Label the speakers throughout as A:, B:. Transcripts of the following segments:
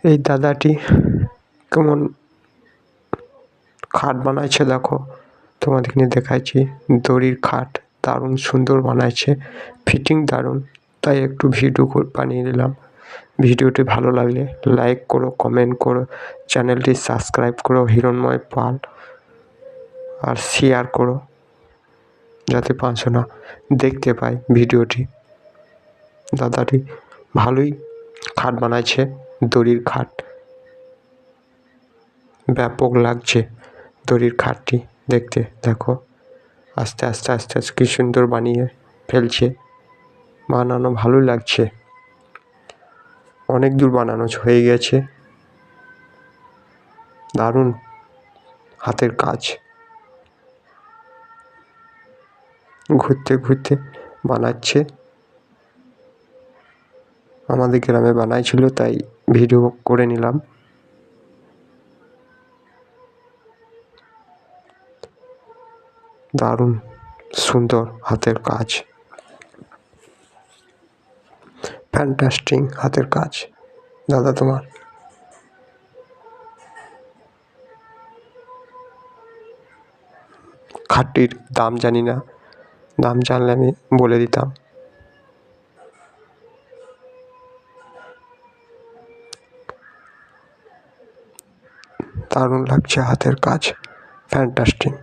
A: এই দাদাটি কেমন খাট বানাইছে দেখো, তোমাদেরকে দেখাইছি। দড়ির খাট দারুণ সুন্দর বানাইছে, ফিটিং দারুণ, তাই একটু ভিডিও বানিয়ে নিলাম। ভিডিওটি ভালো লাগলে লাইক করো, কমেন্ট করো, চ্যানেলটি সাবস্ক্রাইব করো হিরণময় পাল, আর শেয়ার করো যাতে 500 দেখতে পাই ভিডিওটি। দাদাটি ভালোই খাট বানাইছে, দড়ির খাট, ব্যাপক লাগছে দড়ির খাটটি দেখতে। দেখো আস্তে আস্তে আস্তে আস্তে কি সুন্দর বানিয়ে ফেলছে, বানানো ভালো লাগছে, অনেক দূর বানানো হয়ে গেছে, দারুণ হাতের কাজ। ঘুরতে ঘুরতে বানাচ্ছে, আমাদের গ্রামে বানাইছিল তাই ভিডিও করে নিলাম। দারুণ সুন্দর হাতের কাজ, ফ্যান্টাস্টিক হাতের কাজ দাদা তোমার। খাটটির দাম জানি না, দাম জানলে আমি বলে দিতাম। দারুণ লাগছে হাতের কাজ, ফ্যান্টাস্টিক,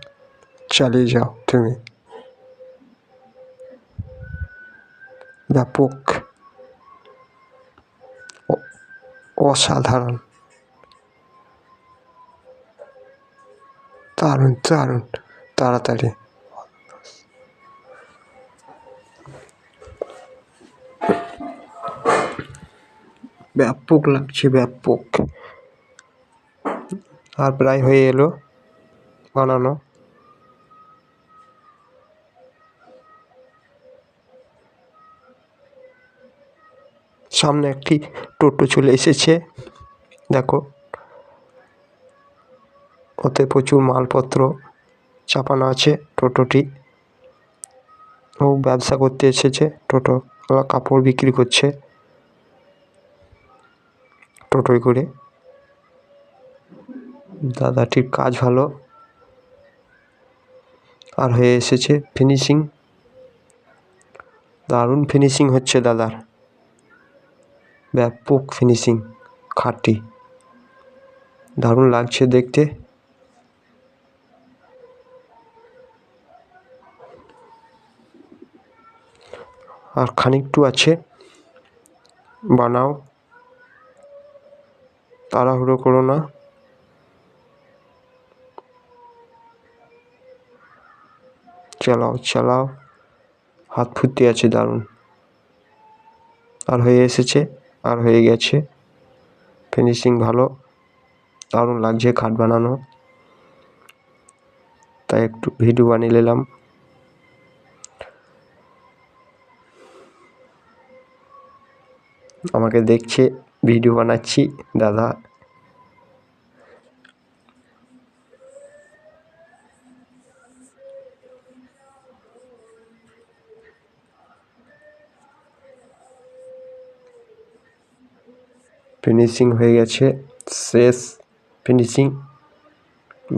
A: চালিয়ে যাও তুমি। ব্যাপক, অসাধারণ, দারুণ দারুণ, তাড়াতাড়ি। ব্যাপক লাগছে, ব্যাপক। আর প্রায় হয়ে এলো বানানো। সামনে একটি টোটো চলে এসেছে, দেখো ওতে প্রচুর মালপত্র চাপানো আছে। টোটোটি ও ব্যবসা করতে এসেছে, টোটো কাপড় বিক্রি করছে টোটোয় করে। দাদাটির কাজ ভালো, আর হয়ে এসেছে ফিনিশিং, দারুণ ফিনিশিং হচ্ছে দাদার, ব্যাপক ফিনিশিং। খাটটি দারুণ লাগছে দেখতে। আর খানিকটু আছে, বানাও, তাড়াহুড়ো করো না। চালাও চালাও, হাত ফুটতে আছে দারুণ। আর হয়ে এসেছে, আর হয়ে গেছে, ফিনিশিং ভালো, দারুণ লাগছে খাট বানানো, তাই একটু ভিডিও বানিয়ে নিলাম। আমাকে দেখছে ভিডিও বানাচ্ছি দাদা। ফিনিশিং হয়ে গেছে, শেষ ফিনিশিং,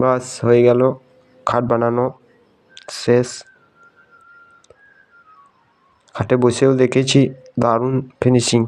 A: বাস হয়ে গেল, খাট বানানো শেষ। খাটে বসেও দেখেছি, দারুণ ফিনিশিং।